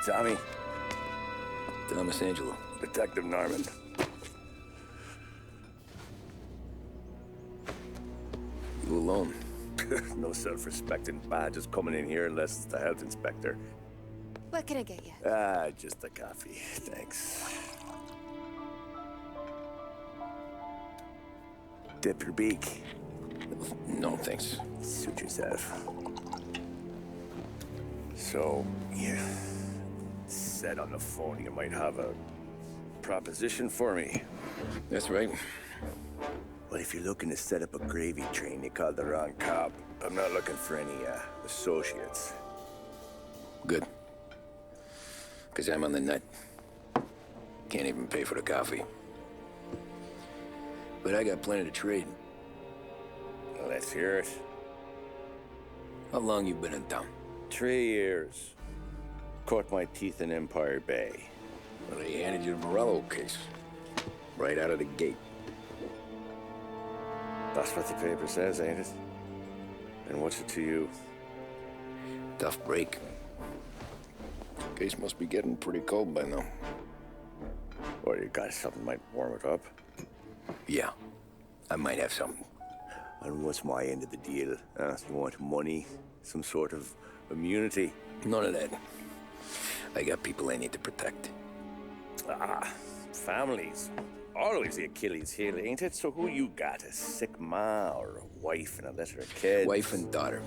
Tommy. Thomas Angelo. Detective Norman. You alone? No self-respecting badges coming in here unless it's the health inspector. What can I get you? Just a coffee. Thanks. Dip your beak. No, thanks. Suit yourself. So, you said on the phone you might have a proposition for me. That's right. Well, if you're looking to set up a gravy train, you called the wrong cop. I'm not looking for any, associates. Good. Because I'm on the nut. Can't even pay for the coffee. But I got plenty to trade. Well, let's hear it. How long you been in town? 3 years. Caught my teeth in Empire Bay. Well, they handed you the Morello case. Right out of the gate. That's what the paper says, ain't it? And what's it to you? Tough break. Case must be getting pretty cold by now. Or you got something might warm it up? Yeah, I might have something. And what's my end of the deal? You want money? Some sort of immunity? None of that. I got people I need to protect. Families. Always the Achilles heel, ain't it? So who you got? A sick ma or a wife and a litter of kids? Wife and daughter.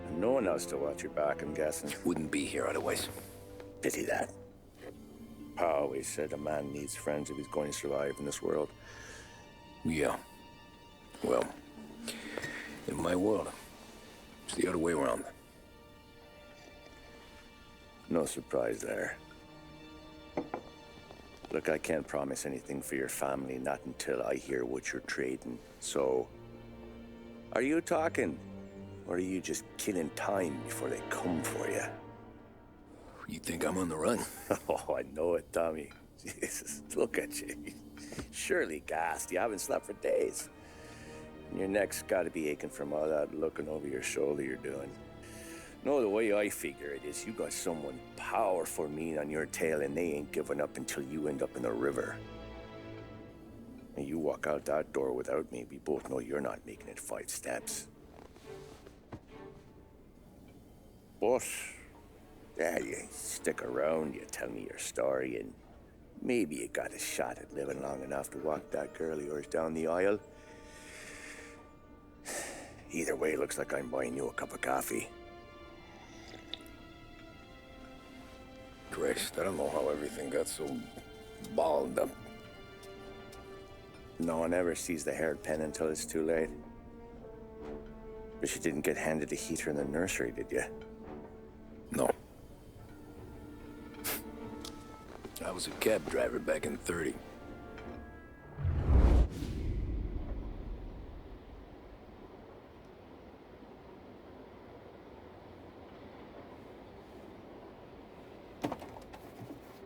And no one else to watch your back, I'm guessing. Wouldn't be here otherwise. Pity that. Pa always said a man needs friends if he's going to survive in this world. Yeah. Well, in my world, it's the other way around. No surprise there. Look, I can't promise anything for your family, not until I hear what you're trading. So, are you talking? Or are you just killing time before they come for you? You think I'm on the run? Oh, I know it, Tommy. Jesus, look at you. Surely gassed. You haven't slept for days. And your neck's got to be aching from all that looking over your shoulder you're doing. No, the way I figure it is you got someone powerful mean on your tail and they ain't giving up until you end up in the river. And you walk out that door without me, we both know you're not making it 5 steps. But, yeah, you stick around, you tell me your story, and maybe you got a shot at living long enough to walk that girl of yours down the aisle. Either way, it looks like I'm buying you a cup of coffee. Christ, I don't know how everything got so balled up. No one ever sees the haired pen until it's too late. But you didn't get handed a heater in the nursery, did you? No. I was a cab driver back in '30.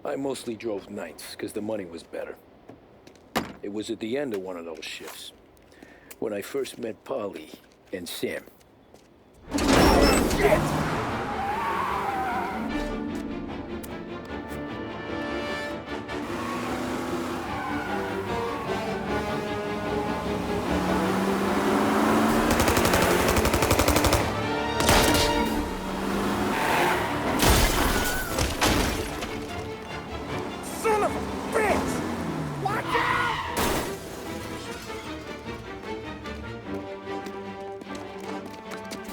I mostly drove nights, because the money was better. It was at the end of one of those shifts, when I first met Polly and Sam. Shit!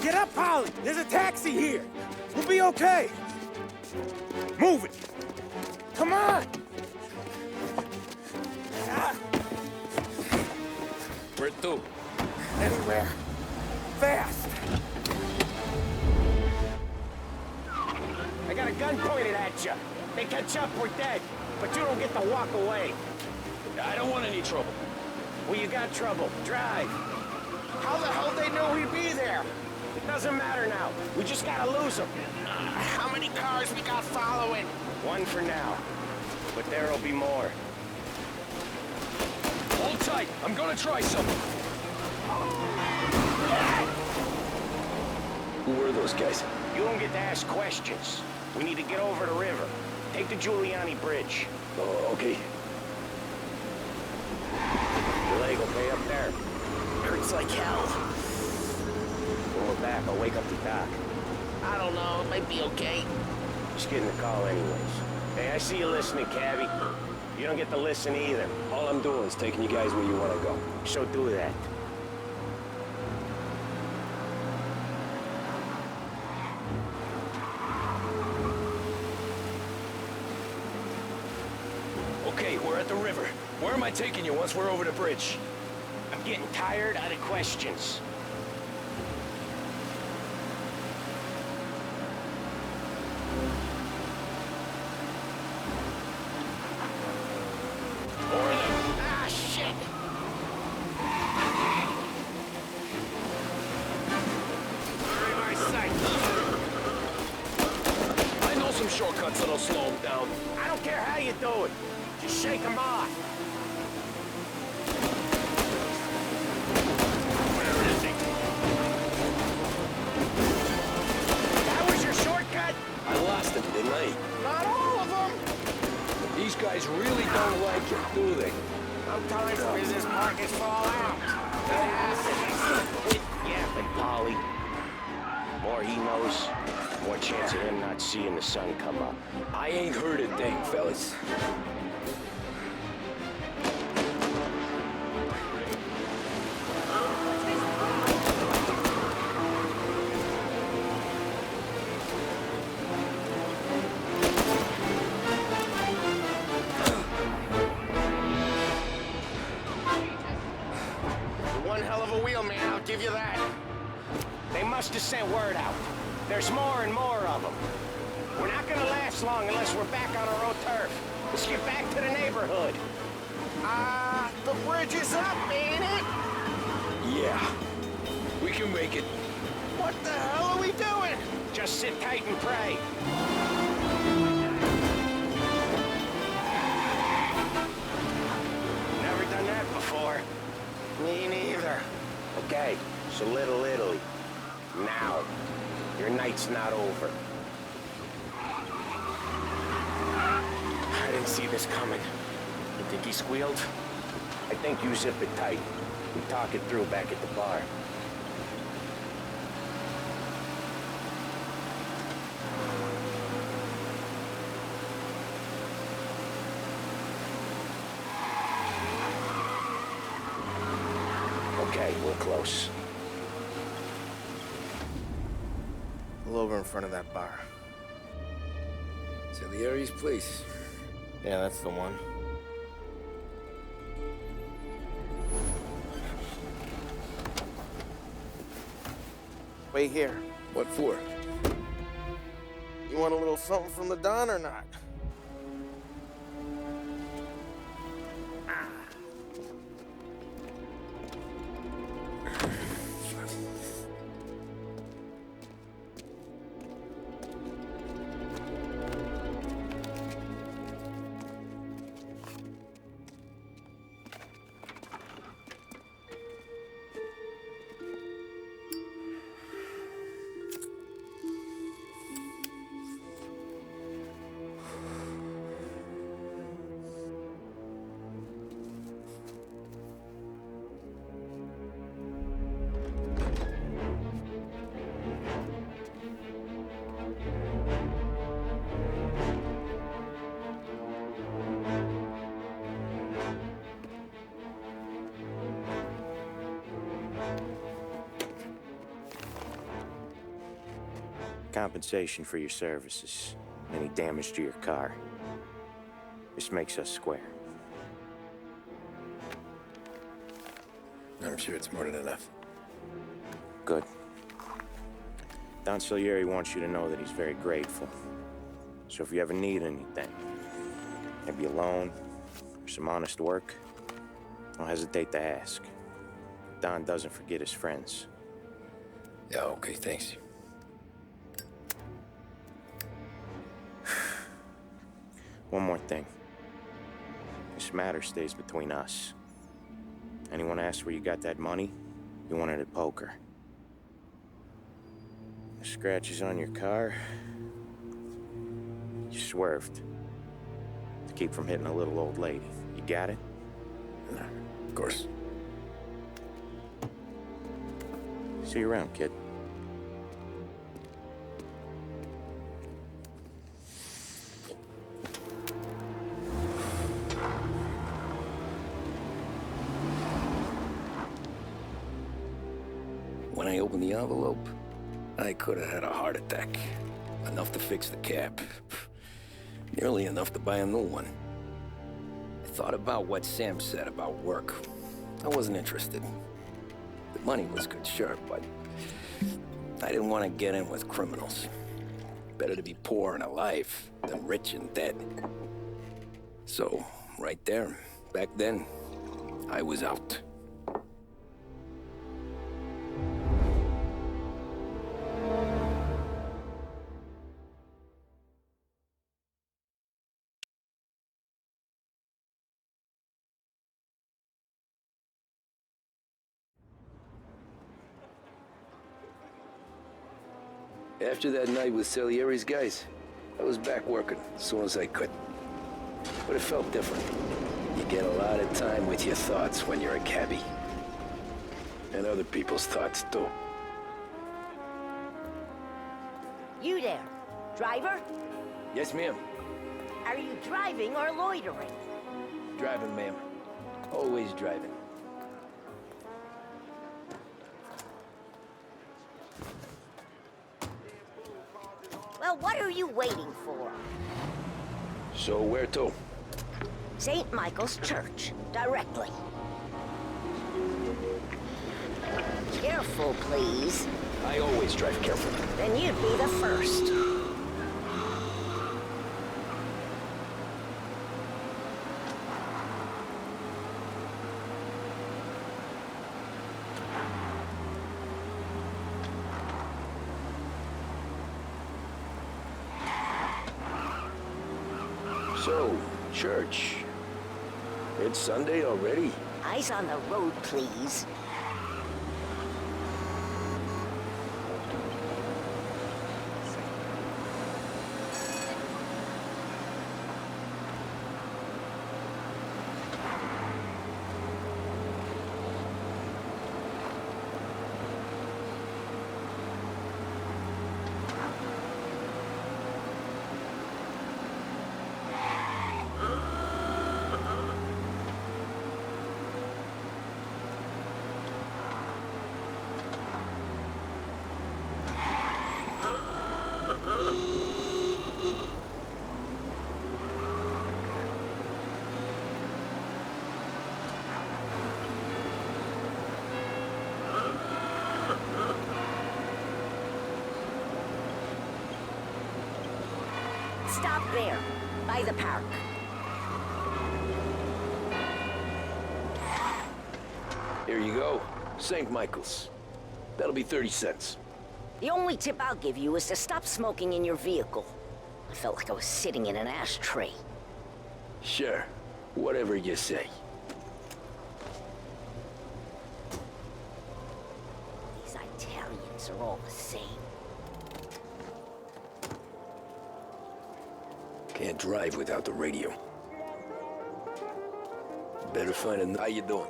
Get up, Polly! There's a taxi here! We'll be okay! Move it! Come on! Where to? Anywhere. Fast! I got a gun pointed at you. They catch up, we're dead. But you don't get to walk away. I don't want any trouble. Well, you got trouble. Drive. How the hell they know we'd be there? It doesn't matter now. We just gotta lose them. How many cars we got following? One for now. But there'll be more. Hold tight. I'm gonna try something. Who were those guys? You don't get to ask questions. We need to get over the river. Take the Giuliani Bridge. Oh, okay. Your leg okay up there? Hurts like hell. When we're back, I'll wake up the doc. I don't know, it might be okay. Just getting the call anyways. Hey, I see you listening, Cabby. You don't get to listen either. All I'm doing is taking you guys where you want to go. So do that. Okay, we're at the river. Where am I taking you once we're over the bridge? I'm getting tired out of questions. Ah, shit! Very my sight. I know some shortcuts that'll slow him down. I don't care how you do it. Just shake them off. Where is he? That was your shortcut? I lost him, didn't I? Not all of them. These guys really don't like it, do they? Sometimes business partners fall out. That happens. Quit yapping, Polly. More he knows, more chance of him not seeing the sun come up. I ain't heard a thing, fellas. One hell of a wheel, man, I'll give you that. They must have sent word out. There's more and more of them. We're not gonna last long unless we're back on our own turf. Let's get back to the neighborhood. The bridge is up, ain't it? Yeah. We can make it. What the hell are we doing? Just sit tight and pray. Never done that before. Me neither. Okay, so Little Italy. Now. Your night's not over. I didn't see this coming. You think he squealed? I think you zip it tight. We talk it through back at the bar. Okay, we're close. Pull over in front of that bar. Salieri's place. Yeah, that's the one. Wait here. What for? You want a little something from the Don or not? Compensation for your services. Any damage to your car. This makes us square. I'm sure it's more than enough. Good. Don Salieri wants you to know that he's very grateful. So if you ever need anything, maybe a loan or some honest work, don't hesitate to ask. Don doesn't forget his friends. Yeah, okay, thanks. One more thing. This matter stays between us. Anyone asks where you got that money, you won it at poker. The scratches on your car, You swerved. To keep from hitting a little old lady. You got it? Nah, of course. See you around, kid. When I opened the envelope, I could have had a heart attack. Enough to fix the cab. Nearly enough to buy a new one. I thought about what Sam said about work. I wasn't interested. The money was good, sure, but I didn't want to get in with criminals. Better to be poor and alive than rich and dead. So, right there, back then, I was out. After that night with Salieri's guys, I was back working as soon as I could. But it felt different. You get a lot of time with your thoughts when you're a cabbie. And other people's thoughts, too. You there, driver? Yes, ma'am. Are you driving or loitering? Driving, ma'am. Always driving. Well, what are you waiting for? So where to? St. Michael's Church, directly. Careful, please. I always drive careful. Then you'd be the first. So, church. It's Sunday already? Eyes on the road, please. Stop there, by the park. Here you go. St. Michael's. That'll be 30 cents. The only tip I'll give you is to stop smoking in your vehicle. I felt like I was sitting in an ashtray. Sure. Whatever you say. These Italians are all the same. Can't drive without the radio. Better find a... How you doing?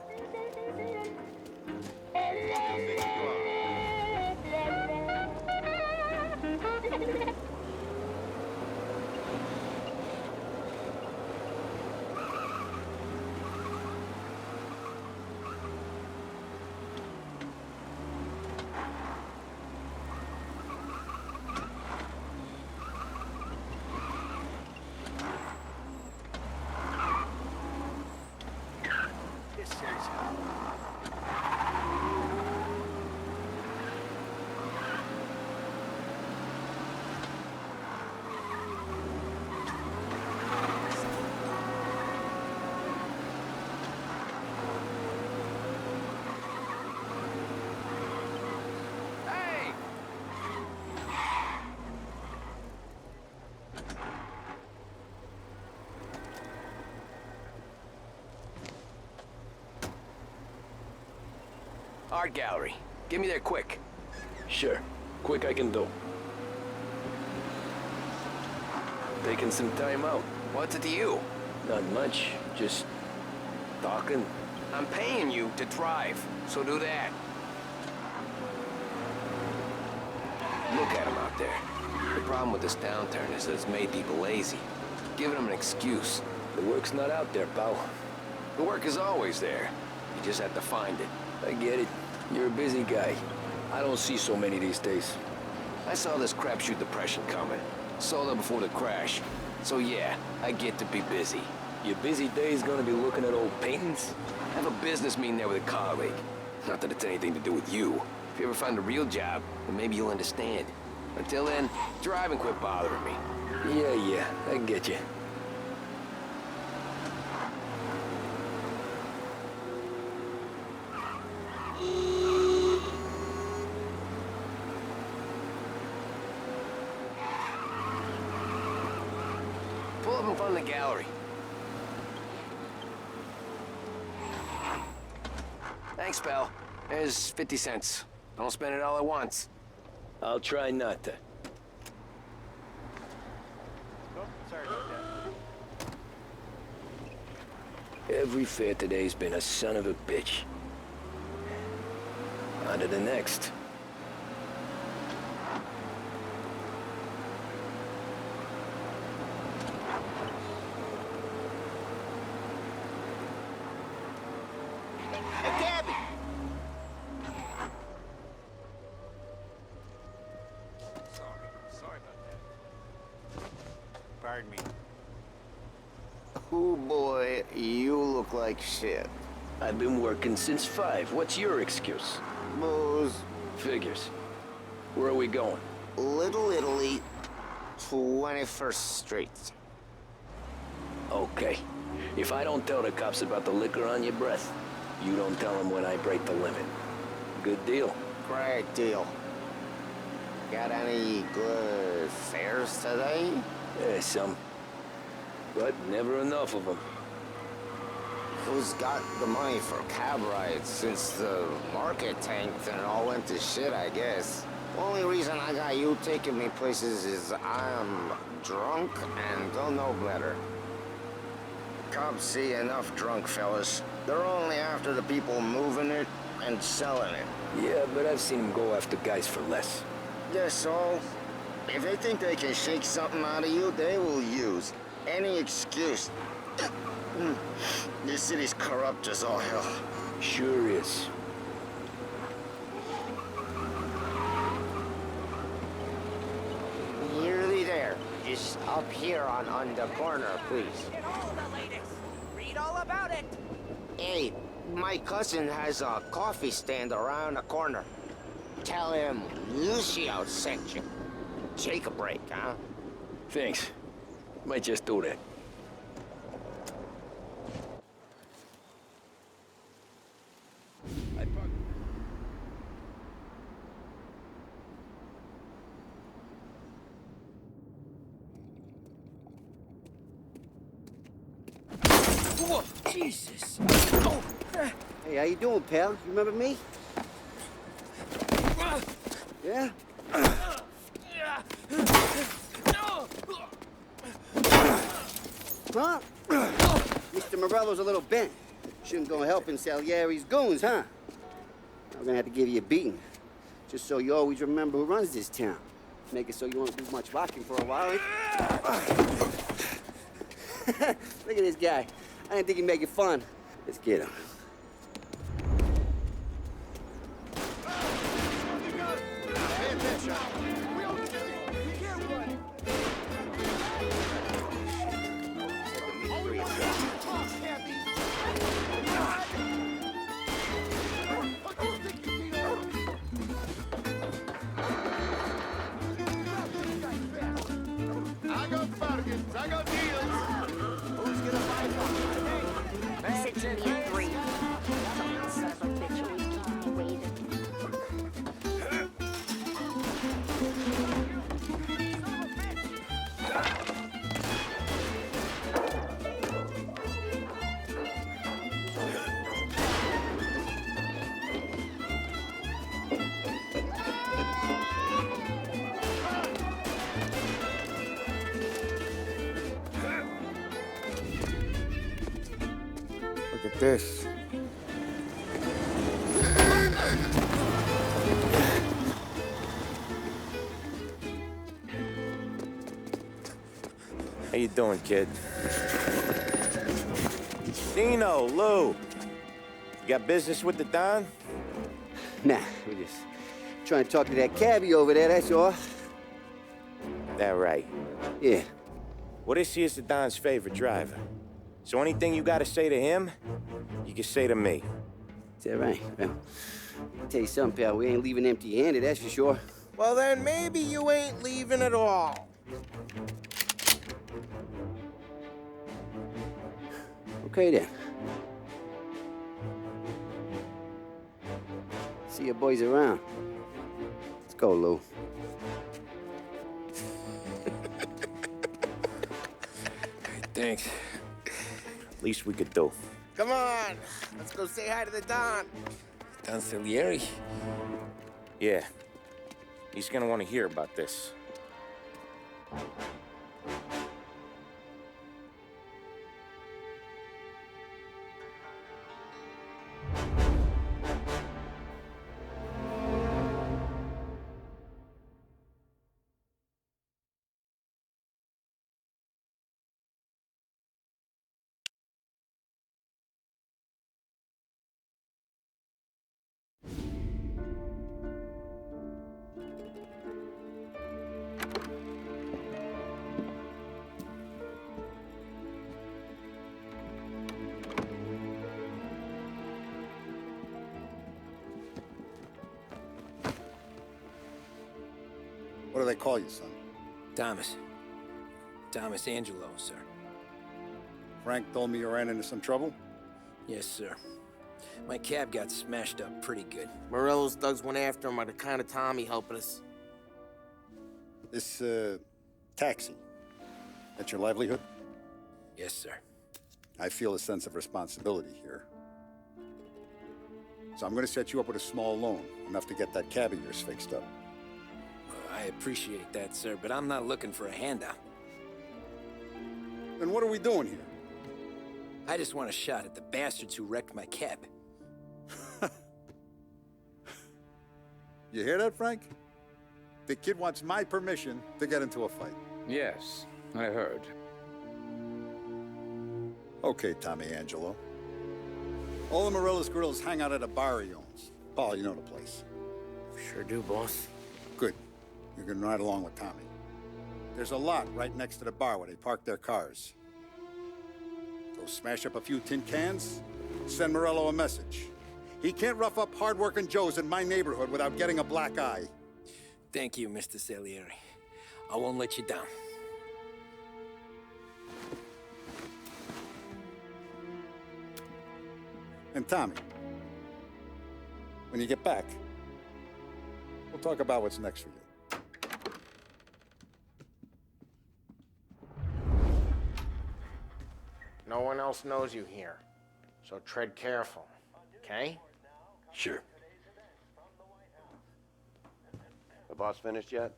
Art gallery. Get me there quick. Sure. Quick I can do. Taking some time out. What's it to you? Not much. Just talking. I'm paying you to drive, so do that. Look at them out there. The problem with this downturn is that it's made people lazy. Giving them an excuse. The work's not out there, pal. The work is always there. You just have to find it. I get it. You're a busy guy. I don't see so many these days. I saw this crapshoot depression coming. Sold up before the crash. So yeah, I get to be busy. Your busy day's gonna be looking at old paintings? I have a business meeting there with a colleague. Not that it's anything to do with you. If you ever find a real job, then maybe you'll understand. Until then, drive and quit bothering me. Yeah, I get you. Pull up in front of the gallery. Thanks, pal. There's 50 cents. Don't spend it all at once. I'll try not to. Every fare today's been a son of a bitch. On to the next. Hey, Gabby! Sorry about that. Pardon me. Oh boy, you look like shit. I've been working since 5. What's your excuse? Booze. Figures. Where are we going? Little Italy, 21st Street. Okay. If I don't tell the cops about the liquor on your breath, you don't tell them when I break the limit. Good deal. Great deal. Got any good fares today? Yeah, some. But never enough of them. Who's got the money for cab rides since the market tanked and it all went to shit, I guess? Only reason I got you taking me places is I'm drunk and don't know better. Cops see enough drunk fellas. They're only after the people moving it and selling it. Yeah, but I've seen them go after guys for less. Yes, so if they think they can shake something out of you, they will use any excuse. This city's corrupt as all hell. Sure is. Nearly there. Just up here on the corner, please. Get all the latest. Read all about it. Hey, my cousin has a coffee stand around the corner. Tell him Lucio sent you. Take a break, huh? Thanks. Might just do that. Whoa, Jesus. Oh. Hey, how you doing, pal? You remember me? Yeah? Huh? Mr. Morello's a little bent. Shouldn't go helping Salieri's goons, huh? I'm gonna have to give you a beating. Just so you always remember who runs this town. Make it so you won't do much rocking for a while. Look at this guy. I didn't think he'd make it fun. Let's get him. Pay attention. We can't run. I got bargains. I got deals. Who's gonna buy something? Listen to me, 3. this. How you doing, kid? Dino, Lou. You got business with the Don? Nah, we're just trying to talk to that cabbie over there, that's all. That right. Yeah. Well, this here's the Don's favorite driver. So anything you gotta say to him, you can say to me. Is that right? Well, I'll tell you something, pal. We ain't leaving empty-handed, that's for sure. Well, then maybe you ain't leaving at all. Okay, then. See your boys around. Let's go, Lou. Thanks. Least we could do. Come on, let's go say hi to the Don. Don Salieri? Yeah. He's gonna want to hear about this. What do they call you, son? Thomas. Thomas Angelo, sir. Frank told me you ran into some trouble? Yes, sir. My cab got smashed up pretty good. Morello's thugs went after him by the kind of Tommy helping us. This, taxi. That's your livelihood? Yes, sir. I feel a sense of responsibility here. So I'm gonna set you up with a small loan, enough to get that cab of yours fixed up. I appreciate that, sir, but I'm not looking for a handout. Then what are we doing here? I just want a shot at the bastards who wrecked my cab. You hear that, Frank? The kid wants my permission to get into a fight. Yes, I heard. Okay, Tommy Angelo. All the Morello's girls hang out at a bar he owns. Paul, you know the place. Sure do, boss. Good. You can ride along with Tommy. There's a lot right next to the bar where they park their cars. Go smash up a few tin cans, send Morello a message. He can't rough up hard-working Joes in my neighborhood without getting a black eye. Thank you, Mr. Salieri. I won't let you down. And Tommy, when you get back, we'll talk about what's next for you. No one else knows you here, so tread careful, okay? Sure. The boss finished yet?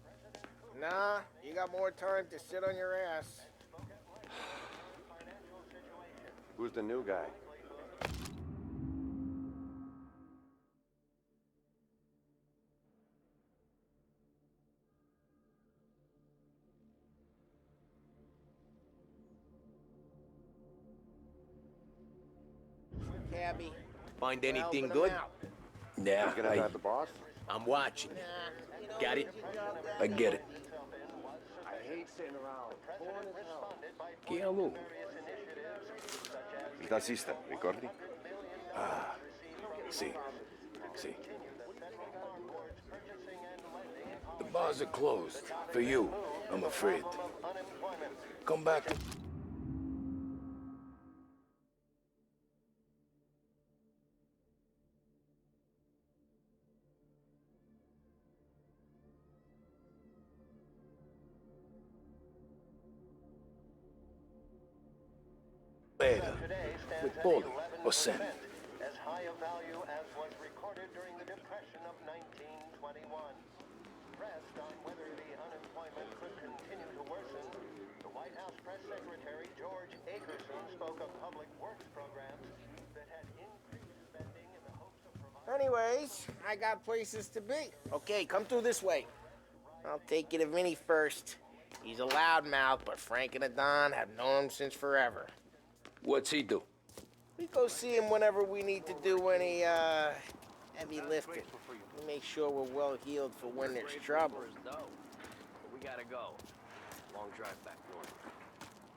Nah, you got more time to sit on your ass. Who's the new guy? Cabby. Find anything Helping good? him out. Yeah, He's gonna drive the boss? I'm watching. Got it? I get it. I hate sitting around. ¿Qué hago? Il tassista, ricordi? Ah, sì, sì. The bars are closed. For you, I'm afraid. Come back. Later. With Paulie or Sam. As high a value as was recorded during the Depression of 1921. Pressed on whether the unemployment could continue to worsen, the White House Press Secretary George Akerson spoke of public works programs that had Anyways, I got places to be. Okay, come through this way. I'll take you to Vinny first. He's a loudmouth, but Frank and the Don have known him since forever. What's he do? We go see him whenever we need to do any, heavy lifting. We make sure we're well healed for when there's trouble. We gotta go. Long drive back north.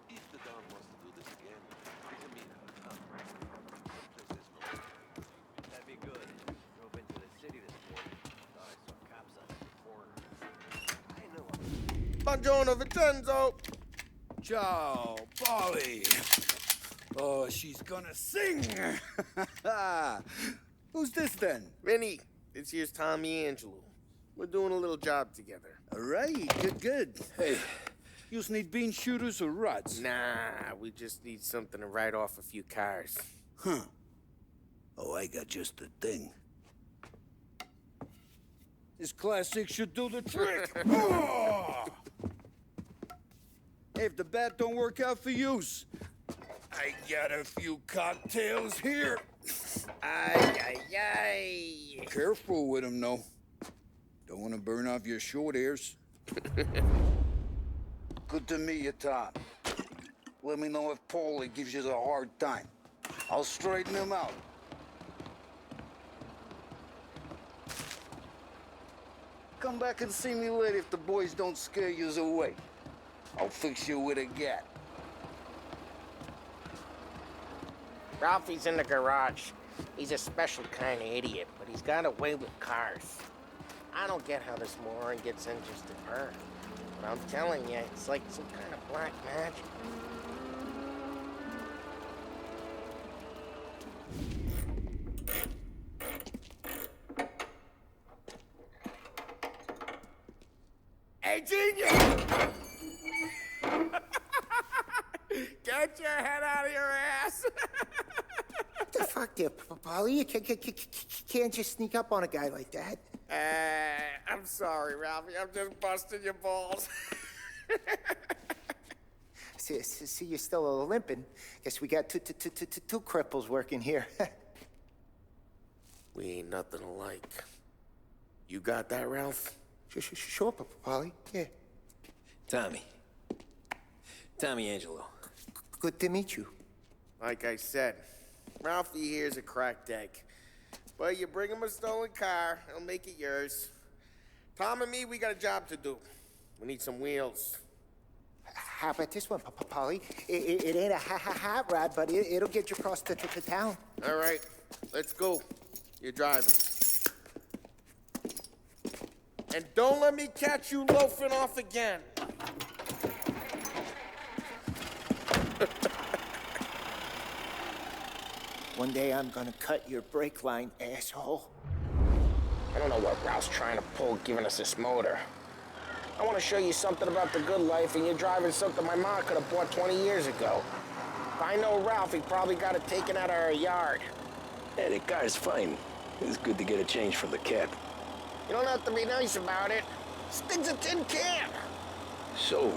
If the Don wants to do this again, we can meet at that'd be good. Drove into the city this morning. Thought I saw cops on the corner. I know. Buongiorno, Vincenzo! Ciao, Polly. Oh, she's gonna sing. Who's this then? Vinny, this here's Tommy Angelo. We're doing a little job together. All right, good. Hey, you need bean shooters or rods? Nah, we just need something to write off a few cars. Huh. Oh, I got just the thing. This classic should do the trick. Oh! Hey, if the bat don't work out for yous, I got a few cocktails here. Ay. Careful with them, though. Don't want to burn off your short hairs. Good to meet you, Tom. Let me know if Paulie gives you a hard time. I'll straighten him out. Come back and see me later if the boys don't scare yous away. I'll fix you with a gat. Ralphie's in the garage. He's a special kind of idiot, but he's got a way with cars. I don't get how this moron gets interested in her. But I'm telling you, it's like some kind of black magic. Hey, genius! Get your head out of your ass! What the fuck there, Polly? You can't just sneak up on a guy like that. I'm sorry, Ralphie. I'm just busting your balls. See, you're still limping. Guess we got two cripples working here. We ain't nothing alike. You got that, Ralph? Sure, Polly. Yeah. Tommy Angelo. Good to meet you. Like I said, Ralphie here's a cracked egg. But you bring him a stolen car, he'll make it yours. Tom and me, we got a job to do. We need some wheels. How about this one, Polly? It ain't a hot rod, but it'll get you across to town. All right, let's go. You're driving. And don't let me catch you loafing off again. One day I'm gonna cut your brake line, asshole. I don't know what Ralph's trying to pull giving us this motor. I want to show you something about the good life, and you're driving something my mom could have bought 20 years ago. If I know Ralph, he probably got it taken out of our yard. Hey, the car's fine. It's good to get a change from the cab. You don't have to be nice about it. Stig's a tin can. So,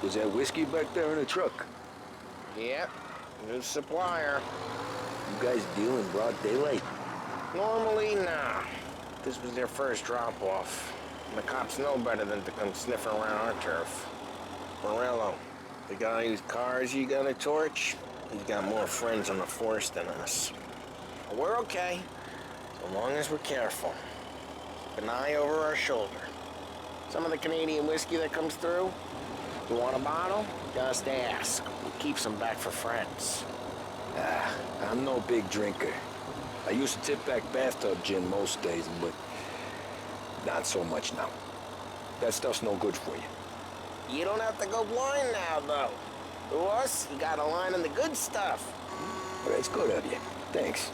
was that whiskey back there in the truck? Yeah, new supplier. You guys deal in broad daylight? Normally, nah. This was their first drop-off. And the cops know better than to come sniffing around our turf. Morello, the guy whose cars you got a torch, he's got more friends on the force than us. But we're okay, so long as we're careful. Keep an eye over our shoulder. Some of the Canadian whiskey that comes through, you want a bottle? Just ask. We keep some back for friends. I'm no big drinker. I used to tip back bathtub gin most days, but not so much now. That stuff's no good for you. You don't have to go blind now, though. To us, you got a line on the good stuff. Well, that's good of you. Thanks.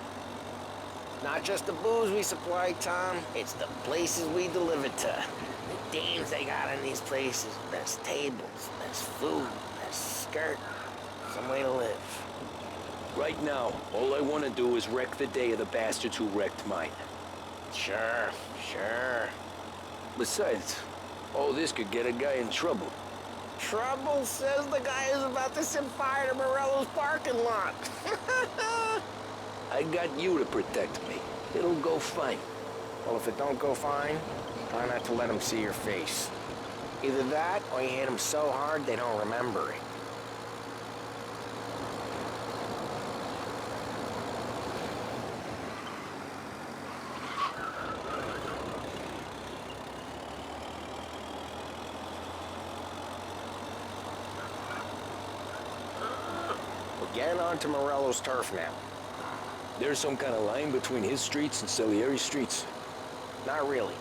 Not just the booze we supply, Tom. It's the places we deliver to. The dames they got in these places. There's tables, there's food, there's skirt. Some way to live. Right now, all I want to do is wreck the day of the bastards who wrecked mine. Sure. Besides, all this could get a guy in trouble. Trouble says the guy is about to set fire to Morello's parking lot. I got you to protect me. It'll go fine. Well, if it don't go fine, try not to let them see your face. Either that, or you hit them so hard they don't remember it. We're getting onto Morello's turf now. There's some kind of line between his streets and Salieri's streets. Not really.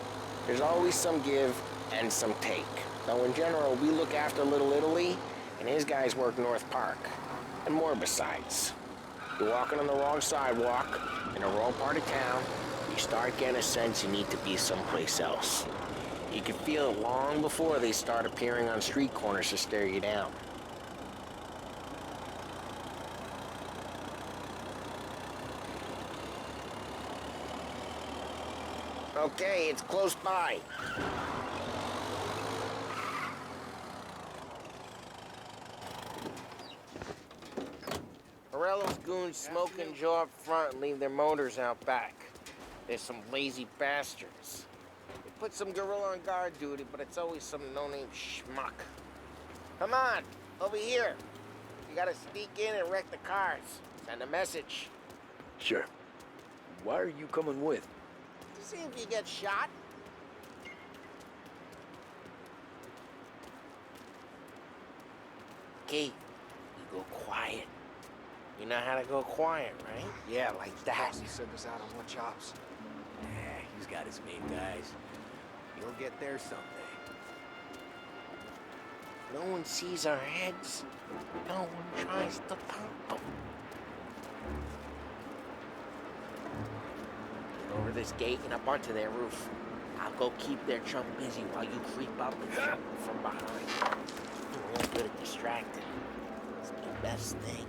There's always some give and some take. Though in general, we look after Little Italy, and his guys work North Park. And more besides. You're walking on the wrong sidewalk, in the wrong part of town, you start getting a sense you need to be someplace else. You can feel it long before they start appearing on street corners to stare you down. Okay, it's close by. Morello's goons smoke and jaw up front and leave their motors out back. They're some lazy bastards. They put some gorilla on guard duty, but it's always some no-name schmuck. Come on, over here. You gotta sneak in and wreck the cars. Send a message. Sure. Why are you coming with? To see if you get shot. Okay, you go quiet. You know how to go quiet, right? Yeah, like that. He sent us out on what jobs? Yeah, he's got his main guys. You'll get there someday. No one sees our heads. No one tries to pump them. Get over this gate and up onto their roof. I'll go keep their chump busy while you creep up and shoot them from behind. You're real good at distracting. It's the best thing.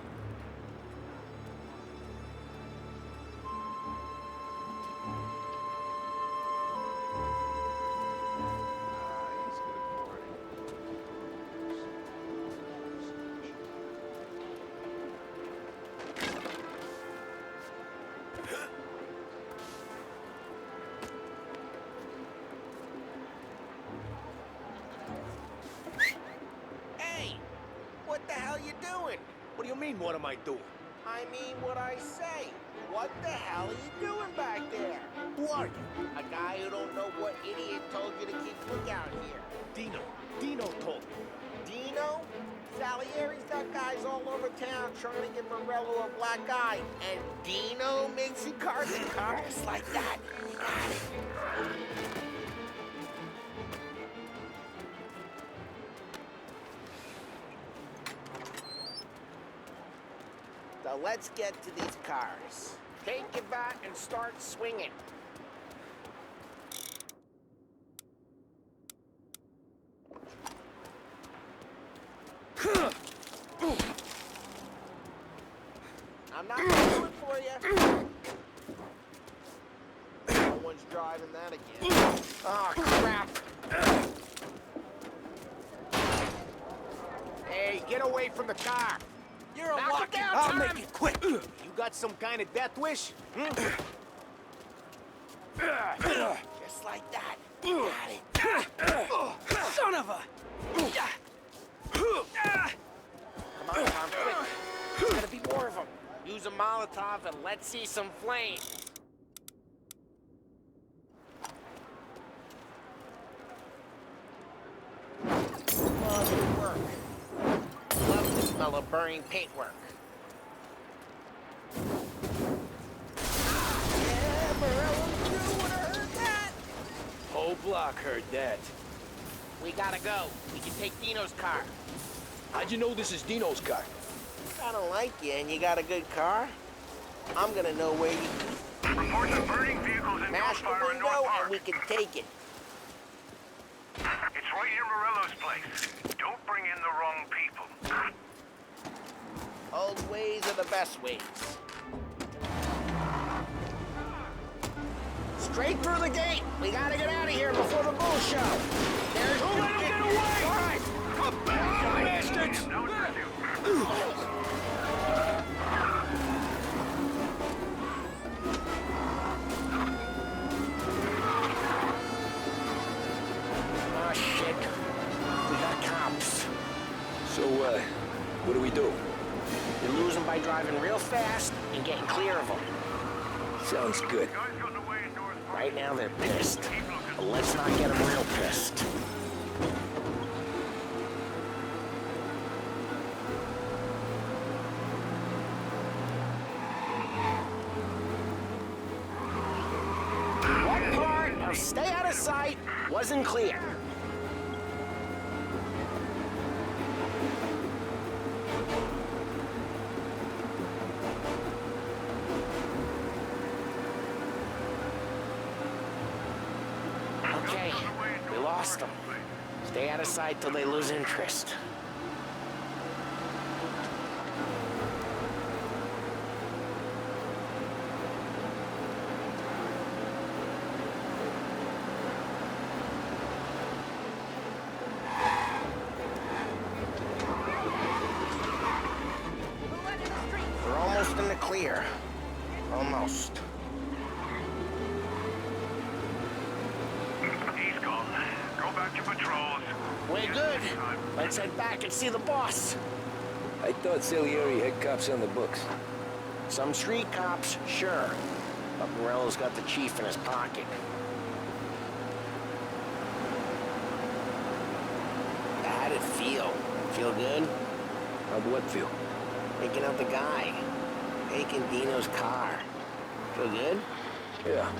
What the hell you doing? What do you mean, what am I doing? I mean what I say. What the hell are you doing back there? Who are you? A guy who don't know what idiot told you to keep lookout here. Dino told me. Dino? Salieri's got guys all over town trying to give Morello a black eye. And Dino makes you cars and cars like that. You got it. So let's get to these cars. Take it back and start swinging. I'm not gonna do it for you. No one's driving that again. Oh, crap. Hey, get away from the car. You're a Knock it down, I'll Tom. make it quick. You got some kind of death wish? Just like that. Got it. Son of a... Come on, Tom, quick. There's gonna be more of them. Use a Molotov and let's see some flames. Oh, good work. Love the smell of burning paintwork. Yeah, Morello's crew would have heard that. Whole block heard that. We gotta go. We can take Dino's car. How'd you know this is Dino's car? I don't like you and you got a good car. I'm gonna know where you Reports of burning vehicles in smash the gunfire in North window Park. and we can take it. It's right near Morello's place. Don't bring in the wrong people. Old ways are the best ways. Straight through the gate. We gotta get out of here before the bull show. There's Don't let him get away! All right. Come back, you bastards! Now it's with you. What do we do? You lose them by driving real fast and getting clear of them. Sounds good. Right now they're pissed, but let's not get them real pissed. What part of stay out of sight wasn't clear? Okay, we lost them. Stay out of sight till they lose interest. We're almost in the clear. Almost. He's gone. Go back to patrols. We're good. Let's head back and see the boss. I thought Salieri had cops on the books. Some street cops, sure. But Morello's got the chief in his pocket. How'd it feel? Feel good? How'd what feel? Picking up the guy. Taking Dino's car. Feel good? Yeah,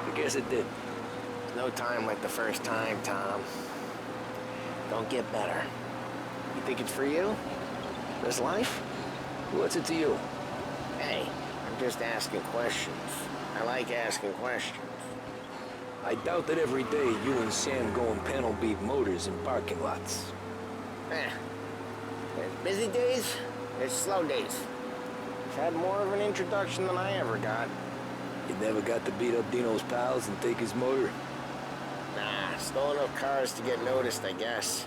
I guess it did. No time like the first time, Tom. Don't get better. You think it's for you? This life? What's it to you? Hey, I'm just asking questions. I like asking questions. I doubt that every day you and Sam go and panel beat motors in parking lots. There's busy days, there's slow days. I've had more of an introduction than I ever got. You never got to beat up Dino's pals and take his motor? Nah, stole enough cars to get noticed, I guess.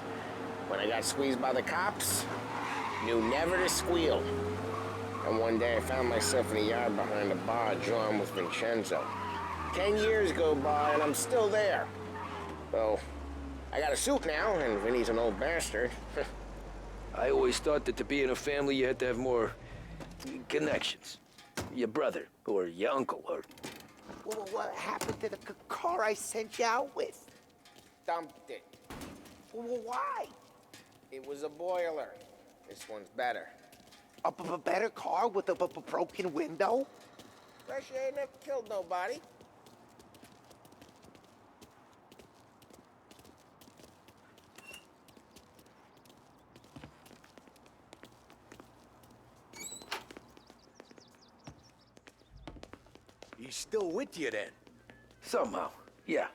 When I got squeezed by the cops, knew never to squeal. And one day I found myself in a yard behind a bar drawn with Vincenzo. 10 years go by and I'm still there. So, I got a suit now, and Vinny's an old bastard. I always thought that to be in a family you had to have more connections. Your brother, or your uncle, or... What happened to the car I sent you out with? Dumped it. Why? It was a boiler. This one's better. A better car with a broken window? Fresh air never killed nobody. He's still with you then? Somehow, yeah.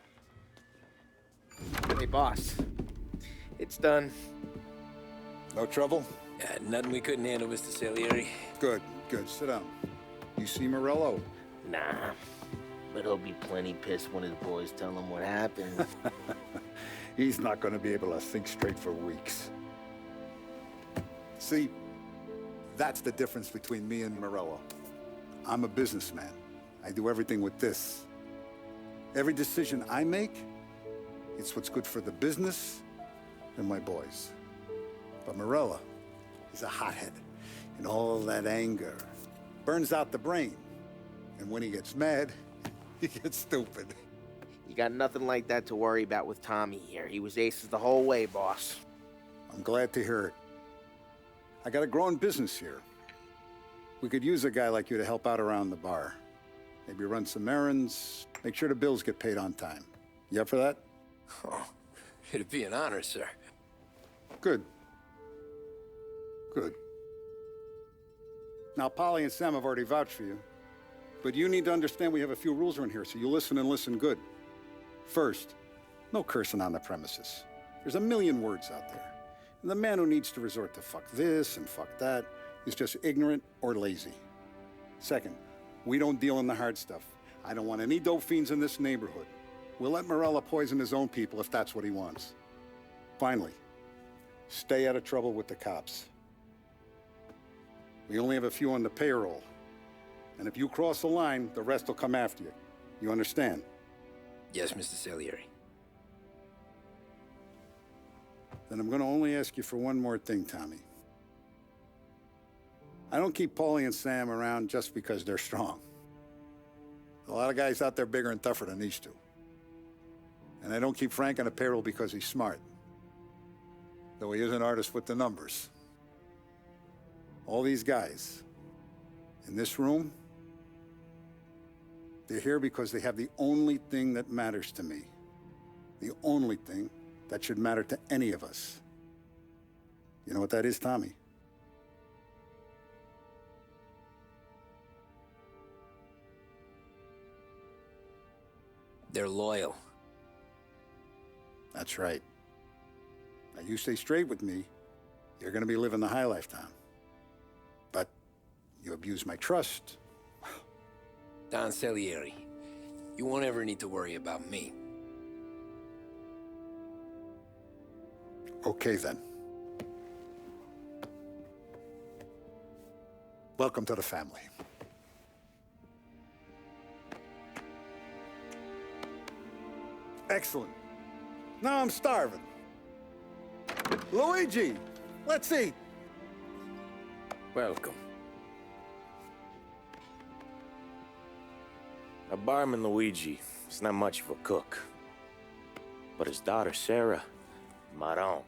Hey, boss. It's done. No trouble? Nothing we couldn't handle, Mr. Salieri. Good, good. Sit down. You see Morello? Nah, but he'll be plenty pissed when his boys tell him what happened. He's not going to be able to think straight for weeks. See, that's the difference between me and Morello. I'm a businessman. I do everything with this. Every decision I make, it's what's good for the business and my boys. But Morello, he's a hothead. And all that anger burns out the brain. And when he gets mad, he gets stupid. You got nothing like that to worry about with Tommy here. He was aces the whole way, boss. I'm glad to hear it. I got a growing business here. We could use a guy like you to help out around the bar. Maybe run some errands, make sure the bills get paid on time. You up for that? Oh, it'd be an honor, sir. Good. Good. Now, Polly and Sam have already vouched for you. But you need to understand we have a few rules around here, so you listen and listen good. First, no cursing on the premises. There's a million words out there. And the man who needs to resort to fuck this and fuck that is just ignorant or lazy. Second, we don't deal in the hard stuff. I don't want any dope fiends in this neighborhood. We'll let Morello poison his own people if that's what he wants. Finally, stay out of trouble with the cops. We only have a few on the payroll. And if you cross the line, the rest will come after you. You understand? Yes, Mr. Salieri. Then I'm going to only ask you for one more thing, Tommy. I don't keep Paulie and Sam around just because they're strong. A lot of guys out there bigger and tougher than these two. And I don't keep Frank on the payroll because he's smart. Though he is an artist with the numbers. All these guys in this room, they're here because they have the only thing that matters to me. The only thing that should matter to any of us. You know what that is, Tommy? They're loyal. That's right. Now you stay straight with me, you're gonna be living the high life, Tom. But you abuse my trust. Don Salieri, you won't ever need to worry about me. Okay, then. Welcome to the family. Excellent. Now I'm starving. Luigi, let's eat. Welcome. A barman Luigi is not much of a cook. But his daughter, Sarah, Maron,